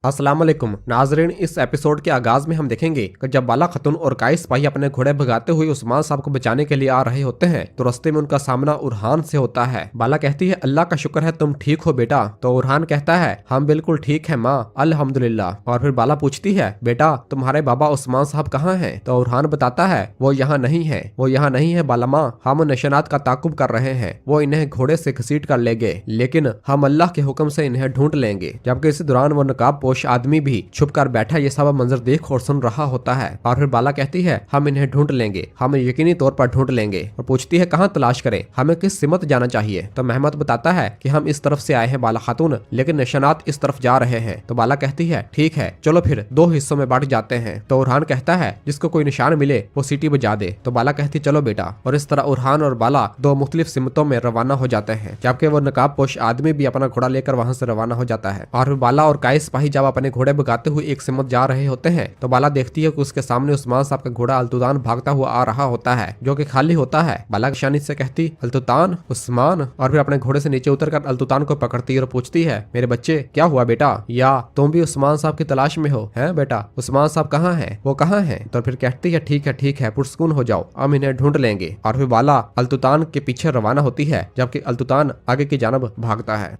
अस्सलाम वालेकुम नाजरीन। इस एपिसोड के आगाज में हम देखेंगे कि जब बाला खतून और काइस भाई अपने घोड़े भगाते हुए उस्मान साहब को बचाने के लिए आ रहे होते हैं तो रास्ते में उनका सामना उरहान से होता है। बाला कहती है अल्लाह का शुक्र है तुम ठीक हो बेटा। तो उरहान कहता है हम बिल्कुल ठीक है माँ अल्हम्दुलिल्लाह। और फिर बाला पूछती है बेटा तुम्हारे बाबा उस्मान साहब कहाँ हैं? तो उरहान बताता है वो यहाँ नहीं है, वो यहाँ नहीं है बाला माँ, हम निशानात का ताकुब कर रहे हैं, वो इन्हें घोड़े से घसीट कर ले गए, लेकिन हम अल्लाह के हुक्म से इन्हें ढूंढ लेंगे। जबकि इस दौरान वो नकाब आदमी भी छुप कर बैठा ये सब मंजर देख और सुन रहा होता है। और फिर बाला कहती है हम इन्हें ढूंढ लेंगे, हम यकीनी तौर पर ढूंढ लेंगे। और पूछती है कहाँ तलाश करें, हमें किस सिमत जाना चाहिए? तो महमद बताता है कि हम इस तरफ से आए हैं बाला खातून, लेकिन निशानात इस तरफ जा रहे हैं। तो बाला कहती है ठीक है चलो फिर दो हिस्सों में बांट जाते हैं। तो उरहान कहता है जिसको कोई निशान मिले वो सीटी बजा दे। तो बाला कहती चलो बेटा। और इस तरह उरहान और बाला दो मुख्तलिफ सिमतों में रवाना हो जाते हैं, जबकि वो नकाब पोश आदमी भी अपना घोड़ा लेकर वहां से रवाना हो जाता है। और बाला और काइस सिपाही जब अपने घोड़े भगाते हुए एक सिमत जा रहे होते हैं तो बाला देखती है कि उसके सामने उस्मान साहब का घोड़ा अल्तुतान भागता हुआ आ रहा होता है, जो कि खाली होता है। बाला की शानी से कहती अल्तुतान उस्मान, और फिर अपने घोड़े से नीचे उतरकर अल्तुतान को पकड़ती है और पूछती है मेरे बच्चे क्या हुआ बेटा, या तुम भी उस्मान साहब की तलाश में हो? हैं बेटा उस्मान साहब कहाँ हैं, वो कहाँ हैं? तो फिर कहती है ठीक है पुरसकून हो जाओ, हम इन्हें ढूंढ लेंगे। और फिर बाला अल्तुतान के पीछे रवाना होती है, जबकि अल्तुतान आगे की जानब भागता है।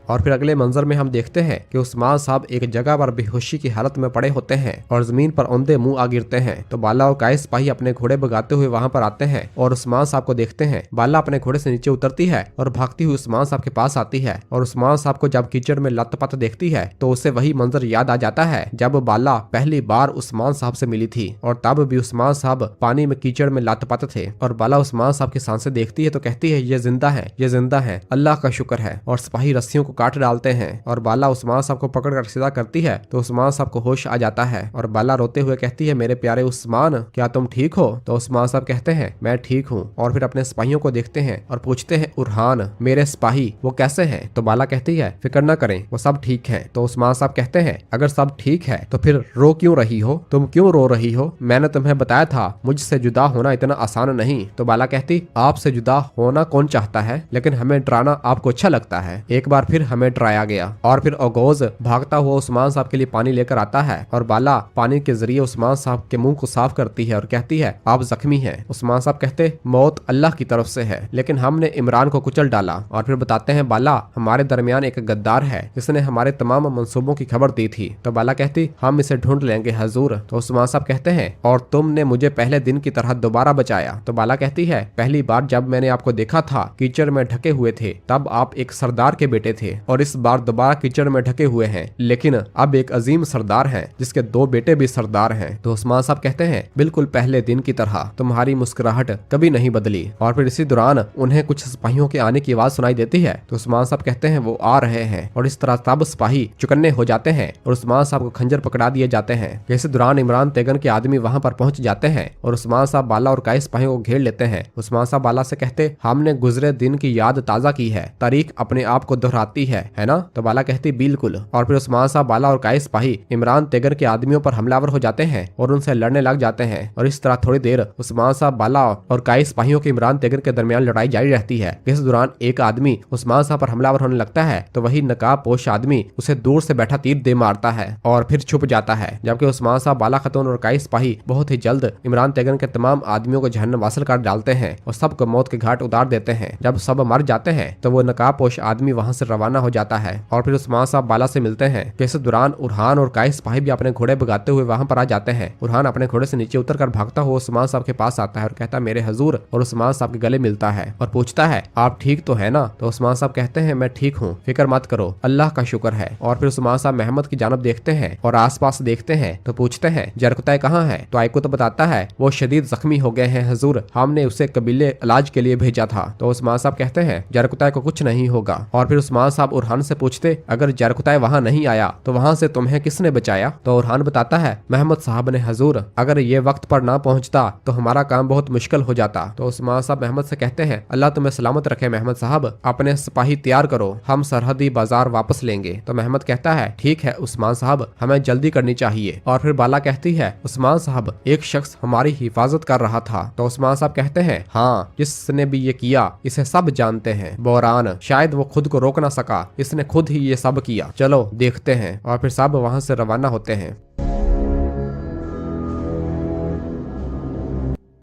और फिर अगले मंजर में हम देखते हैं कि उस्मान साहब एक जगह पर बेहोशी की हालत में पड़े होते हैं और जमीन पर औंधे मुंह आ गिरते हैं। तो बाला और काइस सिपाही अपने घोड़े भगाते हुए वहां पर आते हैं और उस्मान साहब को देखते हैं। बाला अपने घोड़े से नीचे उतरती है और भागती हुई उस्मान साहब के पास आती है। और उस्मान साहब को जब कीचड़ में लथपथ देखती है तो उसे वही मंजर याद आ जाता है जब बाला पहली बार उस्मान साहब से मिली थी, और तब भी उस्मान साहब पानी में कीचड़ में लथपथ थे। और बाला उस्मान साहब की सांसें देखती है तो कहती है ये जिंदा है, ये जिंदा है, अल्लाह का शुक्र है। और सिपाही रस्सियों को काट डालते हैं और बाला उस्मान साहब को पकड़कर सीधा करती है तो उस्मान साहब को होश आ जाता है। और बाला रोते हुए कहती है मेरे प्यारे उस्मान क्या तुम ठीक हो? तो उस्मान साहब कहते हैं मैं ठीक हूँ। और फिर अपने सिपाहियों को देखते हैं और पूछते हैं उरहान मेरे सिपाही वो कैसे हैं? तो बाला कहती है फिक्र न करें वो सब ठीक है। तो उस्मान साहब कहते हैं अगर सब ठीक है तो फिर रो क्यों रही हो, तुम क्यों रो रही हो? मैंने तुम्हें बताया था मुझसे जुदा होना इतना आसान नहीं। तो बाला कहती आपसे जुदा होना कौन चाहता है, लेकिन हमें डराना आपको अच्छा लगता है। एक बार फिर हमें डराया गया। और फिर ओगोज भागता हुआ उस्मान साहब के लिए पानी लेकर आता है और बाला पानी के जरिए उस्मान साहब के मुंह को साफ करती है और कहती है आप जख्मी हैं। उस्मान साहब कहते मौत अल्लाह की तरफ से है, लेकिन हमने इमरान को कुचल डाला। और फिर बताते हैं बाला हमारे दरमियान एक गद्दार है जिसने हमारे तमाम मंसूबों की खबर दी थी। तो बाला कहती हम इसे ढूंढ लेंगे हजूर। तो उस्मान साहब कहते हैं और तुमने मुझे पहले दिन की तरह दोबारा बचाया। तो बाला कहती है पहली बार जब मैंने आपको देखा था कीचड़ में ढके हुए थे, तब आप एक सरदार के बेटे थे, और इस बार दोबारा कीचड़ में ढके हुए हैं, लेकिन अब एक अजीम सरदार हैं जिसके दो बेटे भी सरदार हैं। तो उस्मान साहब कहते हैं बिल्कुल पहले दिन की तरह तुम्हारी मुस्कुराहट कभी नहीं बदली। और फिर इसी दौरान उन्हें कुछ सिपाहियों के आने की आवाज सुनाई देती है। तो उस्मान साहब कहते हैं वो आ रहे हैं। और इस तरह तब सिपाही चुकन्ने हो जाते हैं और उस्मान साहब को खंजर पकड़ा दिए जाते हैं। इसी दौरान इमरान तेगन के आदमी वहां पर पहुंच जाते हैं और उस्मान साहब बाला और काइस सिपाहियों को घेर लेते हैं। उस्मान साहब बाला से कहते हमने गुजरे दिन की याद ताजा की है, तारीख अपने आप को दोहराती है ना? तो बाला कहती बिल्कुल। और फिर उस्मान साहब बाला और काइस सिपाही इमरान तेगर के आदमियों पर हमलावर हो जाते हैं और उनसे लड़ने लग जाते हैं। और इस तरह थोड़ी देर उस्मान साहब बाला और काइस सिपाहियों के इमरान तेगर के दरमियान लड़ाई जारी रहती है। इस दौरान एक आदमी उस्मान साहब पर हमलावर होने लगता है तो वही नकाब पोश आदमी उसे दूर से बैठा तीर दे मारता है और फिर छुप जाता है। जबकि उस्मान साहब बाला खतून और काइस सिपाही बहुत ही जल्द इमरान तेगर के तमाम आदमियों को जहन्नम वासिल कर डालते हैं और सबको मौत के घाट उतार देते हैं। जब सब मर जाते हैं तो वो नकाब पोश आदमी वहां से रवाना हो जाता है। और फिर उस्मान साहब बाला से मिलते हैं। इस दौरान उरहान और काइस सिपाही भी अपने घोड़े भगाते हुए वहां पर आ जाते हैं। उरहान अपने घोड़े से नीचे उतरकर भागता हुआ उस्मान साहब के पास आता है और कहता मेरे हजूर, और उस्मान साहब के गले मिलता है और पूछता है आप ठीक तो है ना? तो उस्मान साहब कहते हैं मैं ठीक हूँ, फिक्र मत करो, अल्लाह का शुक्र है। और फिर उस्मान साहब महमद की जानब देखते हैं और आसपास देखते हैं तो पूछते हैं जरकुतै कहाँ है? तो आयकुत बताता है वो शदीद जख्मी हो गए हैं हजूर, हमने उसे कबीले इलाज के लिए भेजा था। तो उस्मान साहब कहते हैं जरकुतै को कुछ नहीं होगा। और फिर उस्मान साहब उरहान से पूछते अगर जरकुतै वहाँ नहीं आया तो वहाँ से तुम्हें किसने बचाया? तो उरहान बताता है महमद साहब ने हजूर, अगर ये वक्त पर ना पहुँचता तो हमारा काम बहुत मुश्किल हो जाता। तो उस्मान साहब महमद से कहते हैं अल्लाह तुम्हें सलामत रखे महमद साहब, अपने सिपाही तैयार करो, हम सरहदी बाजार वापस लेंगे। तो महमद कहता है ठीक है उस्मान साहब, हमें जल्दी करनी चाहिए। और फिर बाला कहती है उस्मान साहब एक शख्स हमारी हिफाजत कर रहा था। तो उस्मान साहब कहते हैं हाँ, जिसने भी ये किया इसे सब जानते हैं, बोरान, शायद वो खुद को रोक ना सका सका, इसने खुद ही ये सब किया, चलो देखते हैं। और फिर सब वहां से रवाना होते हैं।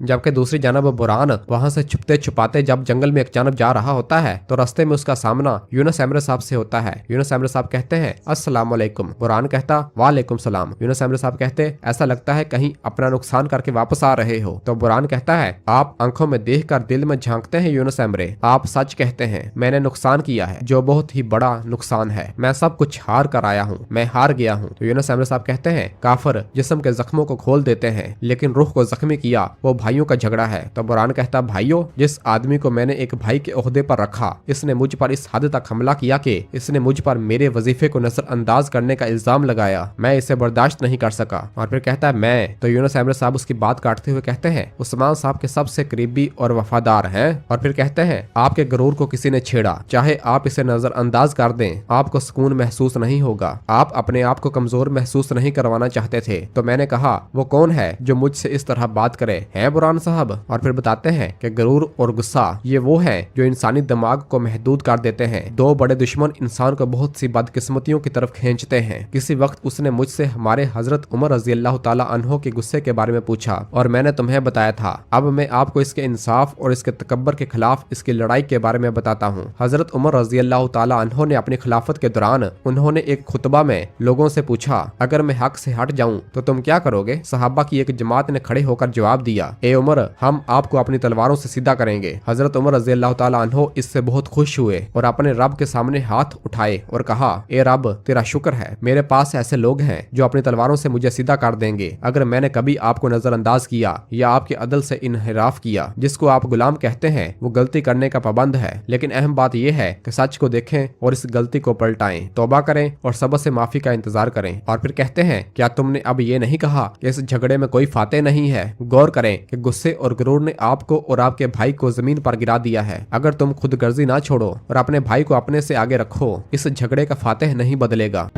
जबकि दूसरी जानब बुरहान वहां से छुपते छुपाते जब जंगल में एक जानब जा रहा होता है तो रास्ते में उसका सामना यूनुस एमरे साहब से होता है। यूनुस एमरे साहब कहते हैं अस्सलाम वालेकुम। बुरहान कहता वालेकुम सलाम। यूनुस एमरे साहब कहते ऐसा लगता है कहीं अपना नुकसान करके वापस आ रहे हो। तो बुरहान कहता है आप आंखों में देख कर दिल में झांकते हैं यूनुस एमरे, आप सच कहते हैं, मैंने नुकसान किया है जो बहुत ही बड़ा नुकसान है, मैं सब कुछ हार कर आया हूँ, मैं हार गया हूँ। तो यूनुस एमरे साहब कहते हैं काफिर जिस्म के जख्मों को खोल देते हैं लेकिन रूह को जख्मी किया वो भाइयों का झगड़ा है। तो बुरहान कहता भाइयों, जिस आदमी को मैंने एक भाई के ओहदे पर रखा इसने मुझ पर इस हद तक हमला किया कि इसने मुझ पर मेरे वजीफे को नजरअंदाज करने का इल्जाम लगाया, मैं इसे बर्दाश्त नहीं कर सका। और फिर कहता है मैं। तो यूनुस एमरे साहब उसकी बात काटते हुए कहते हैं उस्मान साहब के सबसे करीबी और वफादार हैं। और फिर कहते हैं आपके गरूर को किसी ने छेड़ा, चाहे आप इसे नजरअंदाज कर दें आपको सुकून महसूस नहीं होगा, आप अपने आप को कमजोर महसूस नहीं करवाना चाहते थे। तो मैंने कहा वो कौन है जो मुझसे इस तरह बात करे, है बुरहान साहब। और फिर बताते हैं कि गरूर और गुस्सा ये वो है जो इंसानी दिमाग को महदूद कर देते हैं। दो बड़े दुश्मन इंसान को बहुत सी बदकिस्मतियों की तरफ खींचते हैं। किसी वक्त उसने मुझसे हमारे हजरत उमर रजी अल्लाह ताला अन्हो के गुस्से के बारे में पूछा और मैंने तुम्हें बताया था। अब मैं आपको इसके इंसाफ और इसके तकब्बर के खिलाफ इसकी लड़ाई के बारे में बताता हूँ। हजरत उमर रजी अल्लाह ताला अन्हो ने अपनी खिलाफत के दौरान उन्होंने एक खुतबा में लोगों से पूछा अगर मैं हक से हट जाऊं तो तुम क्या करोगे। सहाबा की एक जमात ने खड़े होकर जवाब दिया ए उमर, हम आपको अपनी तलवारों से सीधा करेंगे। हजरत उमर रज़ी अल्लाह ताला अन्हो इससे बहुत खुश हुए और अपने रब के सामने हाथ उठाए और कहा ए रब, तेरा शुक्र है मेरे पास ऐसे लोग हैं जो अपनी तलवारों से मुझे सीधा कर देंगे। अगर मैंने कभी आपको नजरअंदाज किया या आपके अदल से इनहिराफ किया, जिसको आप गुलाम कहते हैं, वो गलती करने का पाबंद है। लेकिन अहम बात यह है कि सच को देखें और इस गलती को पलटाएं, तौबा करें और सबक से माफी का इंतजार करें। और फिर कहते हैं क्या तुमने अब ये नहीं कहा कि इस झगड़े में कोई फातेह नहीं है। गौर करें कि गुस्से और गुरूर ने आपको और आपके भाई को जमीन पर गिरा दिया है। अगर तुम खुद गर्जी ना छोड़ो और अपने भाई को अपने से आगे रखो, इस झगड़े का फातेह नहीं बदलेगा।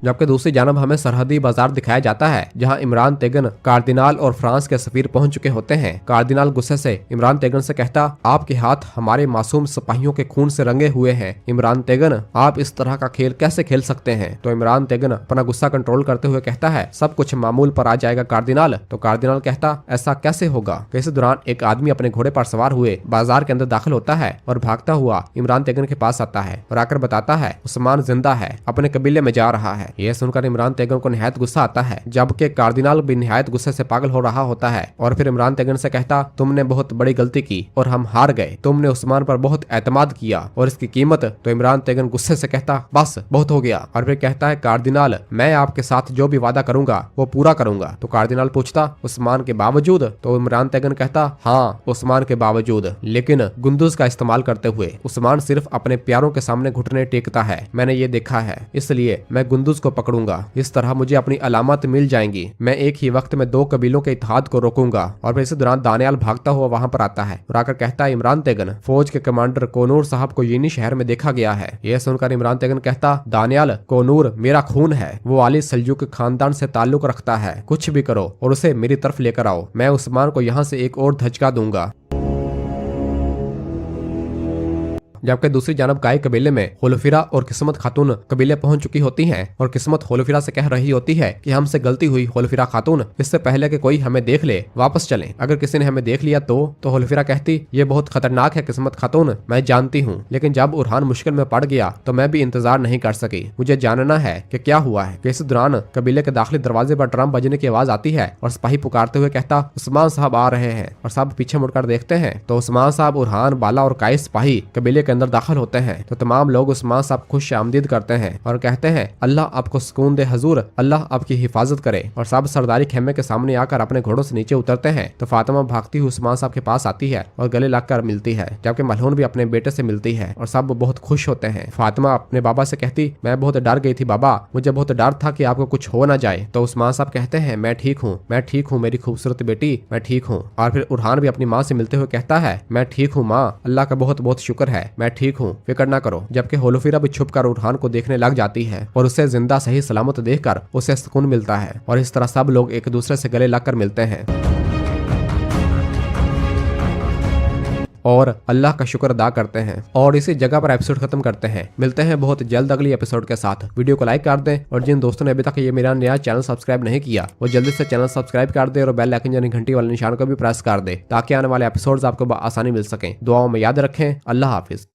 जबकि दूसरी जानब हमें सरहदी बाजार दिखाया जाता है जहां इमरान तेगन कार्दिनाल और फ्रांस के सफीर पहुंच चुके होते हैं। कार्दिनाल गुस्से से इमरान तेगन से कहता आपके हाथ हमारे मासूम सिपाहियों के खून से रंगे हुए हैं। इमरान तेगन, आप इस तरह का खेल कैसे खेल सकते हैं। तो इमरान तेगन अपना गुस्सा कंट्रोल करते हुए कहता है सब कुछ मामूल पर आ जाएगा कार्दिनाल। तो कार्दिनाल कहता ऐसा कैसे होगा। इस दौरान एक आदमी अपने घोड़े पर सवार हुए बाजार के अंदर दाखिल होता है और भागता हुआ इमरान तेगन के पास आता है और आकर बताता है उस्मान जिंदा है, अपने कबीले में जा रहा है। यह सुनकर इमरान तेगन को निहायत गुस्सा आता है, जबकि कार्दिनाल भी निहायत गुस्से से पागल हो रहा होता है। और फिर इमरान तेगन से कहता तुमने बहुत बड़ी गलती की और हम हार गए, तुमने उस्मान पर बहुत एतमाद किया और इसकी कीमत। तो इमरान तेगन गुस्से से कहता बस बहुत हो गया। और फिर कहता है कार्दिनाल, मैं आपके साथ जो भी वादा करूंगा वो पूरा करूंगा। तो कार्दिनाल पूछता उस्मान के बावजूद। तो इमरान तेगन कहता हाँ उस्मान के बावजूद, लेकिन गुंदुज का इस्तेमाल करते हुए। उस्मान सिर्फ अपने प्यारों के सामने घुटने टेकता है, मैंने ये देखा है, इसलिए मैं गुंदुज को पकड़ूंगा। इस तरह मुझे अपनी अलामत मिल जाएंगी। मैं एक ही वक्त में दो कबीलों के इत्तेहाद को रोकूंगा। और फिर इस दौरान दानियाल भागता हुआ वहां पर आता है और आकर कहता है इमरान तेगन, फौज के कमांडर कोनूर साहब को यीनी शहर में देखा गया है। यह सुनकर इमरान तेगन कहता दानियाल, कोनूर मेरा खून है, वो आली सल्जूक खानदान से ताल्लुक रखता है, कुछ भी करो और उसे मेरी तरफ लेकर आओ, मैं उस्मान को यहाँ से एक और धचका दूंगा। जबकि दूसरी जानब गाय कबीले में होलफिरा और किस्मत खातून कबीले पहुंच चुकी होती हैं और किस्मत होलफिरा से कह रही होती है कि हमसे गलती हुई होलफिरा खातून, इससे पहले कि कोई हमें देख ले वापस चलें। अगर किसी ने हमें देख लिया तो होलफिरा कहती ये बहुत खतरनाक है किस्मत खातून, मैं जानती हूँ, लेकिन जब उरहान मुश्किल में पड़ गया तो मैं भी इंतजार नहीं कर सकी, मुझे जानना है कि क्या हुआ है। इस दौरान कबीले के दाखिली दरवाजे पर ड्रम बजने की आवाज आती है और सिपाही पुकारते हुए कहता उस्मान साहब आ रहे हैं। और सब पीछे मुड़कर देखते हैं तो उस्मान साहब, उरहान, बाला और काइस सिपाही कबीले के अंदर दाखिल होते हैं। तो तमाम लोग उस्मान साहब खुश आमदीद करते हैं और कहते हैं अल्लाह आपको सुकून दे हजूर, अल्लाह आपकी हिफाजत करे। और सब सरदारी खेमे के सामने आकर अपने घोड़ों से नीचे उतरते हैं। तो फातिमा भागती हुई उस्मान साहब के पास आती है और गले लगकर मिलती है, जबकि मलहून भी अपने बेटे से मिलती है और सब बहुत खुश होते हैं। फातिमा अपने बाबा से कहती मैं बहुत डर गई थी बाबा, मुझे बहुत डर था कि आपको कुछ हो ना जाए। तो उस्मान साहब कहते हैं मैं ठीक हूँ, मैं ठीक हूँ मेरी खूबसूरत बेटी, मैं ठीक हूँ। और फिर उरहान भी अपनी माँ से मिलते हुए कहता है मैं ठीक हूँ माँ, अल्लाह का बहुत बहुत शुक्र है, मैं ठीक हूँ, फिक्र ना करो। जबकि होलोफिरा भी छुपकर उरहान को देखने लग जाती है और उसे जिंदा सही सलामत देखकर उसे सुकून मिलता है और इस तरह सब लोग एक दूसरे से गले लगकर मिलते हैं। और अल्लाह का शुक्र अदा करते हैं और इसी जगह पर एपिसोड खत्म करते हैं। मिलते हैं बहुत जल्द अगली एपिसोड के साथ। वीडियो को लाइक कर दें और जिन दोस्तों ने अभी तक ये मेरा नया चैनल सब्सक्राइब नहीं किया वो जल्दी से चैनल सब्सक्राइब कर दे और बेल आइकन यानी घंटी वाले निशान को भी प्रेस कर दे ताकि आने वाले एपिसोड्स आपको आसानी मिल सके। दुआओं में याद रखें। अल्लाह हाफिज।